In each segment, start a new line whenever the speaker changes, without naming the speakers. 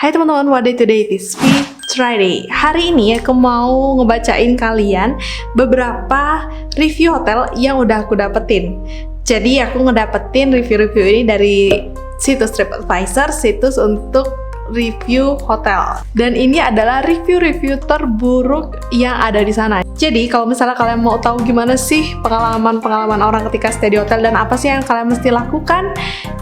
Hai teman-teman, what day today? This week Friday. Hari ini aku mau ngebacain kalian beberapa review hotel yang udah aku dapetin. Jadi aku ngedapetin review-review ini dari situs TripAdvisor, situs untuk review hotel. Dan ini adalah review-review terburuk yang ada di sana. Jadi kalau misalnya kalian mau tahu gimana sih pengalaman-pengalaman orang ketika stay di hotel dan apa sih yang kalian mesti lakukan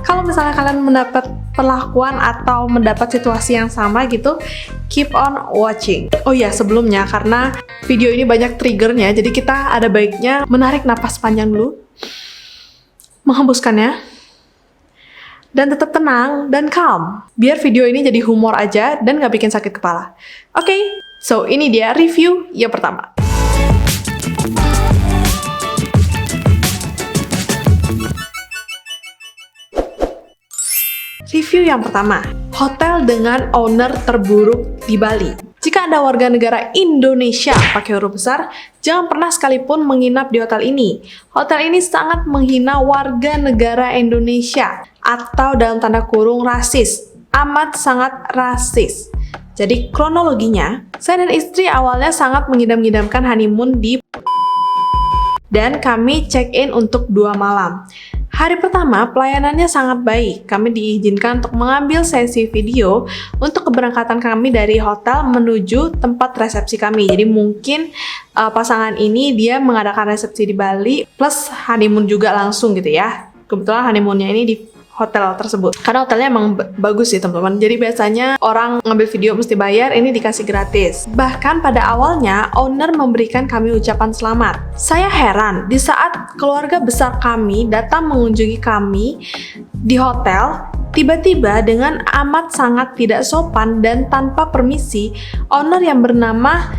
kalau misalnya kalian mendapat perlakuan atau mendapat situasi yang sama gitu, keep on watching. Oh ya, sebelumnya karena video ini banyak triggernya, jadi kita ada baiknya menarik napas panjang dulu, menghembuskannya, dan tetap tenang dan calm, biar video ini jadi humor aja dan gak bikin sakit kepala. Oke, so ini dia review yang pertama. Review yang pertama, hotel dengan owner terburuk di Bali. Jika Anda warga negara Indonesia pakai huruf besar, jangan pernah sekalipun menginap di hotel ini. Hotel ini sangat menghina warga negara Indonesia atau dalam tanda kurung rasis. Amat sangat rasis. Jadi kronologinya, saya dan istri awalnya sangat mengidam-idamkan honeymoon dan kami check-in untuk 2 malam. Hari pertama, pelayanannya sangat baik. Kami diizinkan untuk mengambil sesi video untuk keberangkatan kami dari hotel menuju tempat resepsi kami. Jadi mungkin pasangan ini dia mengadakan resepsi di Bali plus honeymoon juga langsung gitu ya. Kebetulan honeymoonnya ini di hotel tersebut. Karena hotelnya emang bagus sih teman-teman. Jadi biasanya orang ngambil video mesti bayar, ini dikasih gratis. Bahkan pada awalnya, owner memberikan kami ucapan selamat. Saya heran, di saat keluarga besar kami datang mengunjungi kami di hotel, tiba-tiba dengan amat sangat tidak sopan dan tanpa permisi, owner yang bernama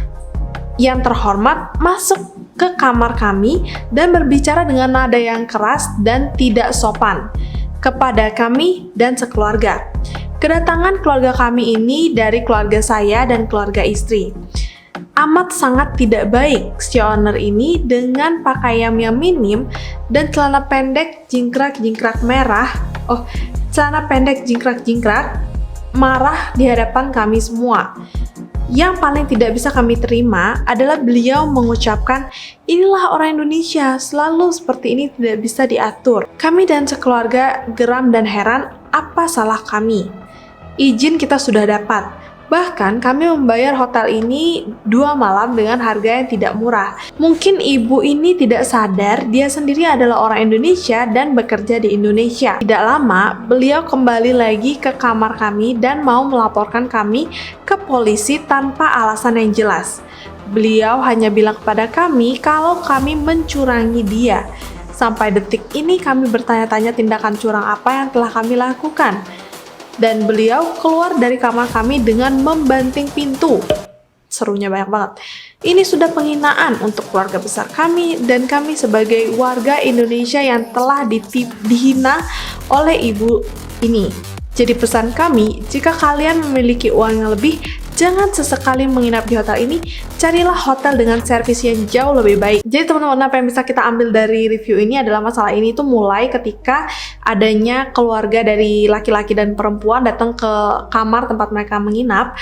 yang terhormat masuk ke kamar kami dan berbicara dengan nada yang keras dan tidak sopan kepada kami dan sekeluarga. Kedatangan keluarga kami ini dari keluarga saya dan keluarga istri. Amat sangat tidak baik si owner ini dengan pakaian yang minim dan celana pendek jingkrak-jingkrak merah. Celana pendek jingkrak-jingkrak marah di hadapan kami semua. Yang paling tidak bisa kami terima adalah beliau mengucapkan, "Inilah orang Indonesia, selalu seperti ini tidak bisa diatur." Kami dan sekeluarga geram dan heran, apa salah kami? Izin kita sudah dapat. Bahkan kami membayar hotel ini 2 malam dengan harga yang tidak murah. Mungkin ibu ini tidak sadar dia sendiri adalah orang Indonesia dan bekerja di Indonesia. Tidak lama, beliau kembali lagi ke kamar kami dan mau melaporkan kami ke polisi tanpa alasan yang jelas. Beliau hanya bilang kepada kami kalau kami mencurangi dia. Sampai detik ini kami bertanya-tanya tindakan curang apa yang telah kami lakukan. Dan beliau keluar dari kamar kami dengan membanting pintu. Serunya banyak banget. Ini sudah penghinaan untuk keluarga besar kami dan kami sebagai warga Indonesia yang telah dihina oleh ibu ini. Jadi pesan kami, jika kalian memiliki uang yang lebih, jangan sesekali menginap di hotel ini, carilah hotel dengan servis yang jauh lebih baik. Jadi teman-teman, apa yang bisa kita ambil dari review ini adalah masalah ini tuh mulai ketika adanya keluarga dari laki-laki dan perempuan datang ke kamar tempat mereka menginap.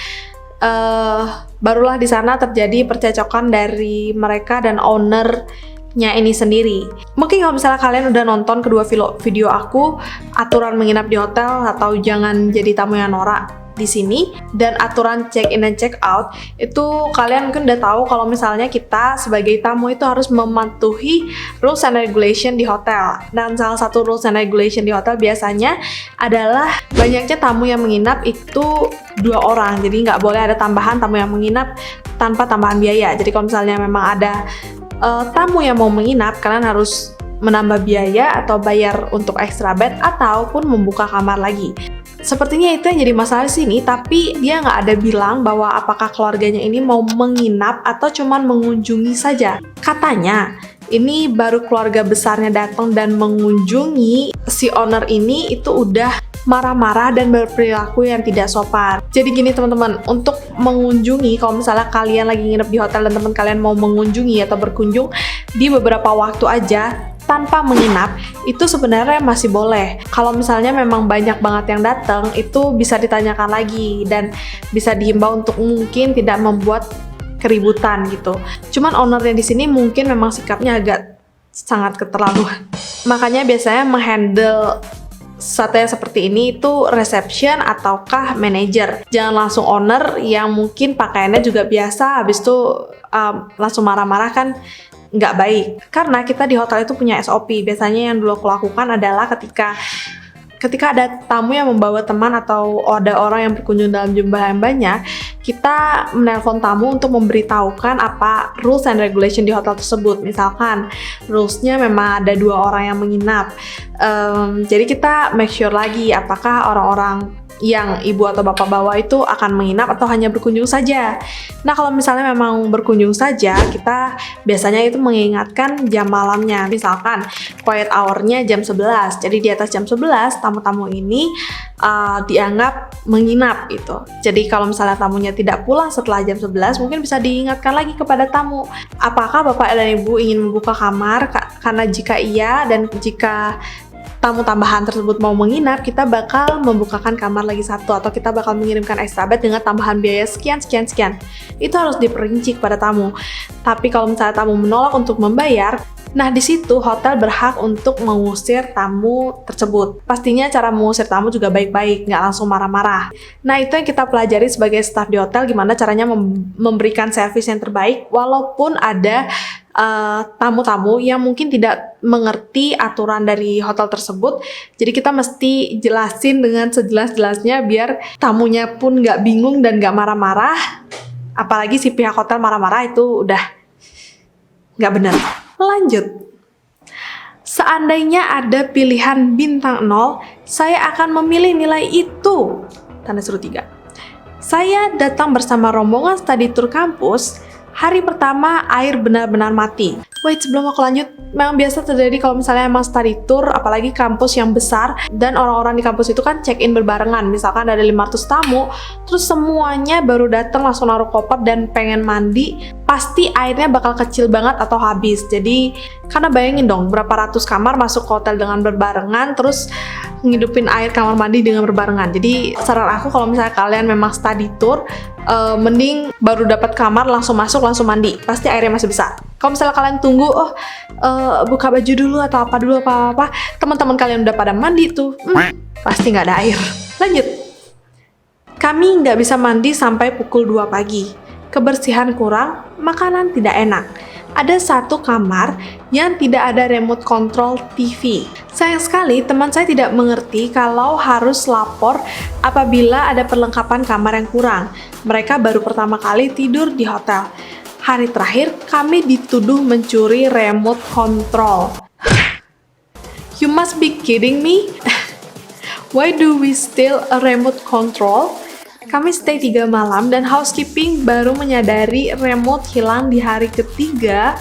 Barulah di sana terjadi percecokan dari mereka dan ownernya ini sendiri. Mungkin kalau misalnya kalian udah nonton kedua video aku, aturan menginap di hotel atau jangan jadi tamu yang norak di sini, dan aturan check in dan check out, itu kalian mungkin udah tahu kalau misalnya kita sebagai tamu itu harus mematuhi rules and regulation di hotel. Dan salah satu rules and regulation di hotel biasanya adalah banyaknya tamu yang menginap itu 2 orang, jadi nggak boleh ada tambahan tamu yang menginap tanpa tambahan biaya. Jadi kalau misalnya memang ada tamu yang mau menginap, kalian harus menambah biaya atau bayar untuk extra bed ataupun membuka kamar lagi. Sepertinya itu yang jadi masalah di sini, tapi dia nggak ada bilang bahwa apakah keluarganya ini mau menginap atau cuman mengunjungi saja. Katanya, ini baru keluarga besarnya datang dan mengunjungi si owner ini itu udah marah-marah dan berperilaku yang tidak sopan. Jadi gini teman-teman, untuk mengunjungi, kalau misalnya kalian lagi nginep di hotel dan teman kalian mau mengunjungi atau berkunjung di beberapa waktu aja, tanpa menginap itu sebenarnya masih boleh. Kalau misalnya memang banyak banget yang datang, itu bisa ditanyakan lagi dan bisa dihimbau untuk mungkin tidak membuat keributan gitu. Cuman ownernya di sini mungkin memang sikapnya agak sangat keterlaluan. Makanya biasanya menghandle sesuatu yang seperti ini itu reception ataukah manager. Jangan langsung owner yang mungkin pakaiannya juga biasa, habis itu langsung marah-marah kan nggak baik. Karena kita di hotel itu punya SOP. Biasanya yang dulu aku lakukan adalah ketika ada tamu yang membawa teman atau ada orang yang berkunjung dalam jumlah yang banyak, kita menelpon tamu untuk memberitahukan apa rules and regulation di hotel tersebut. Misalkan rules-nya memang ada 2 orang yang menginap. Jadi kita make sure lagi apakah orang-orang yang ibu atau bapak bawa itu akan menginap atau hanya berkunjung saja. Nah, kalau misalnya memang berkunjung saja, kita biasanya itu mengingatkan jam malamnya. Misalkan quiet hour-nya jam 11. Jadi di atas jam 11 tamu-tamu ini dianggap menginap itu. Jadi kalau misalnya tamunya tidak pulang setelah jam 11, mungkin bisa diingatkan lagi kepada tamu, apakah bapak dan ibu ingin membuka kamar? Karena jika iya dan jika tamu tambahan tersebut mau menginap, kita bakal membukakan kamar lagi satu atau kita bakal mengirimkan extra bed dengan tambahan biaya sekian. Itu harus diperinci kepada tamu. Tapi kalau misalnya tamu menolak untuk membayar, nah di situ hotel berhak untuk mengusir tamu tersebut. Pastinya cara mengusir tamu juga baik-baik, nggak langsung marah-marah. Nah itu yang kita pelajari sebagai staff di hotel, gimana caranya memberikan servis yang terbaik walaupun ada tamu-tamu yang mungkin tidak mengerti aturan dari hotel tersebut. Jadi kita mesti jelasin dengan sejelas-jelasnya biar tamunya pun nggak bingung dan nggak marah-marah. Apalagi si pihak hotel marah-marah itu udah nggak benar. Lanjut. Seandainya ada pilihan bintang 0, saya akan memilih nilai itu. Tanda seru 3. Saya datang bersama rombongan study tour kampus. Hari pertama, air benar-benar mati. Wait, sebelum aku lanjut, memang biasa terjadi kalau misalnya emang study tour, apalagi kampus yang besar, dan orang-orang di kampus itu kan check-in berbarengan. Misalkan ada 500 tamu, terus semuanya baru datang langsung naruh koper dan pengen mandi, pasti airnya bakal kecil banget atau habis. Jadi, karena bayangin dong, berapa ratus kamar masuk ke hotel dengan berbarengan, terus ngidupin air kamar mandi dengan berbarengan. Jadi, saran aku kalau misalnya kalian memang study tour, mending baru dapat kamar langsung masuk langsung mandi, pasti airnya masih besar. Kalau misalnya kalian tunggu buka baju dulu atau apa teman-teman kalian udah pada mandi tuh, pasti nggak ada air. Lanjut, kami nggak bisa mandi sampai pukul 2 pagi. Kebersihan kurang, makanan tidak enak. Ada satu kamar yang tidak ada remote control TV. Sayang sekali teman saya tidak mengerti kalau harus lapor apabila ada perlengkapan kamar yang kurang. Mereka baru pertama kali tidur di hotel. Hari terakhir kami dituduh mencuri remote control. You must be kidding me? Why do we steal a remote control? Kami stay 3 malam dan housekeeping baru menyadari remote hilang di hari ketiga.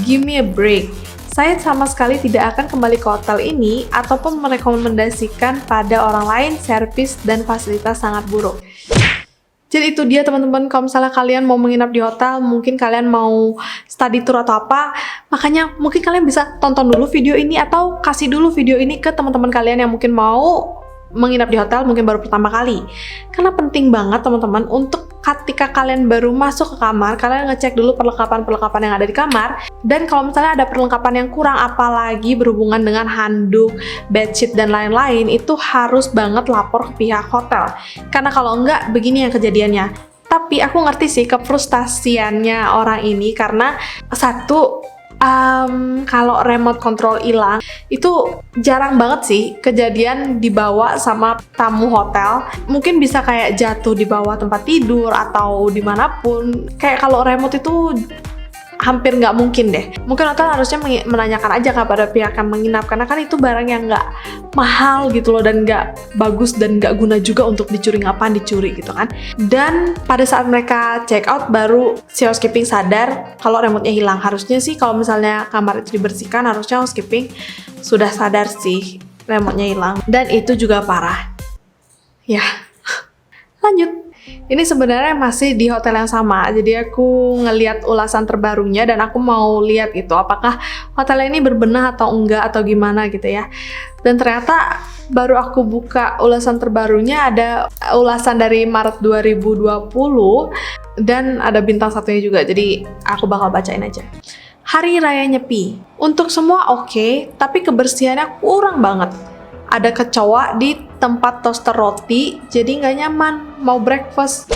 Give me a break. Saya sama sekali tidak akan kembali ke hotel ini ataupun merekomendasikan pada orang lain servis dan fasilitas sangat buruk. Jadi itu dia teman-teman, kalau misalnya kalian mau menginap di hotel, mungkin kalian mau study tour atau apa, makanya mungkin kalian bisa tonton dulu video ini atau kasih dulu video ini ke teman-teman kalian yang mungkin mau menginap di hotel mungkin baru pertama kali. Karena penting banget teman-teman untuk ketika kalian baru masuk ke kamar, kalian ngecek dulu perlengkapan-perlengkapan yang ada di kamar. Dan kalau misalnya ada perlengkapan yang kurang, apalagi berhubungan dengan handuk, bedsheet, dan lain-lain, itu harus banget lapor ke pihak hotel. Karena kalau enggak, begini yang kejadiannya. Tapi aku ngerti sih kefrustasiannya orang ini karena satu, kalau remote control hilang itu jarang banget sih kejadian dibawa sama tamu hotel. Mungkin bisa kayak jatuh di bawah tempat tidur atau dimanapun. Kayak kalau remote itu hampir nggak mungkin deh. Mungkin hotel harusnya menanyakan aja kepada pihak yang menginap, karena kan itu barang yang nggak mahal gitu loh dan nggak bagus dan nggak guna juga untuk dicuri, ngapain dicuri gitu kan. Dan pada saat mereka check out baru si housekeeping sadar kalau remote-nya hilang. Harusnya sih kalau misalnya kamar itu dibersihkan, harusnya housekeeping sudah sadar sih remote-nya hilang, dan itu juga parah ya. Lanjut, Ini sebenarnya masih di hotel yang sama, jadi aku ngeliat ulasan terbarunya dan aku mau lihat gitu apakah hotel ini berbenah atau enggak atau gimana gitu ya. Dan ternyata baru aku buka ulasan terbarunya, ada ulasan dari Maret 2020 dan ada bintang satunya juga, jadi aku bakal bacain aja. Hari Raya Nyepi. Untuk semua oke, tapi kebersihannya kurang banget. Ada kecoa di tempat toaster roti, jadi nggak nyaman mau breakfast.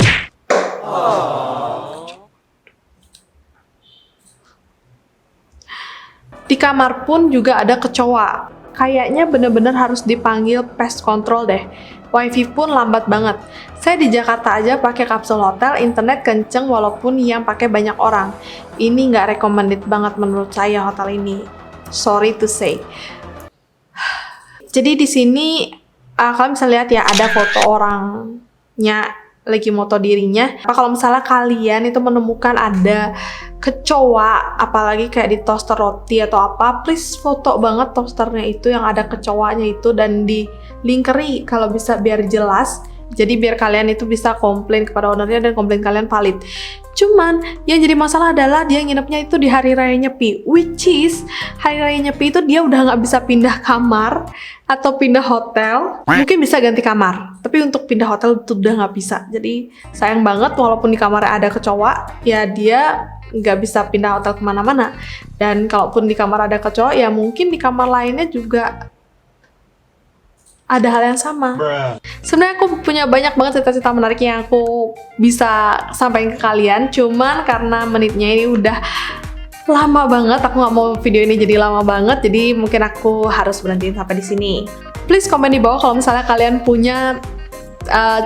Di kamar pun juga ada kecoa. Kayaknya bener-bener harus dipanggil pest control deh. Wifi pun lambat banget. Saya di Jakarta aja pakai kapsul hotel, internet kenceng walaupun yang pakai banyak orang. Ini nggak recommended banget menurut saya hotel ini. Sorry to say. Jadi di sini kalian bisa lihat ya, ada foto orangnya lagi moto dirinya. Kalau misalnya kalian itu menemukan ada kecoa, apalagi kayak di toaster roti atau apa, please foto banget toasternya itu yang ada kecoanya itu dan di linkeri kalau bisa biar jelas. Jadi biar kalian itu bisa komplain kepada ownernya dan komplain kalian valid. Cuman yang jadi masalah adalah dia nginepnya itu di Hari Raya Nyepi, which is Hari Raya Nyepi itu dia udah nggak bisa pindah kamar atau pindah hotel. Mungkin bisa ganti kamar, tapi untuk pindah hotel itu udah nggak bisa. Jadi sayang banget, walaupun di kamarnya ada kecoa, ya dia nggak bisa pindah hotel kemana-mana. Dan kalaupun di kamar ada kecoa, ya mungkin di kamar lainnya juga ada hal yang sama. Sebenarnya aku punya banyak banget cerita-cerita menarik yang aku bisa sampaikan ke kalian, cuman karena menitnya ini udah lama banget, aku nggak mau video ini jadi lama banget, jadi mungkin aku harus berhentiin sampai di sini. Please komen di bawah kalau misalnya kalian punya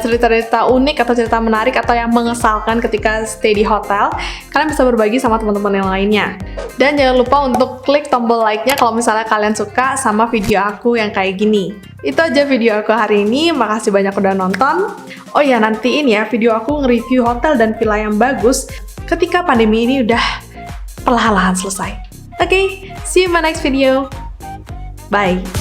cerita-cerita unik atau cerita menarik atau yang mengesalkan ketika stay di hotel. Kalian bisa berbagi sama teman-teman yang lainnya. Dan jangan lupa untuk klik tombol like-nya kalau misalnya kalian suka sama video aku yang kayak gini. Itu aja video aku hari ini, makasih banyak udah nonton. Oh ya, nantiin ya video aku nge-review hotel dan villa yang bagus ketika pandemi ini udah perlahan-lahan selesai. Oke, see you in my next video. Bye.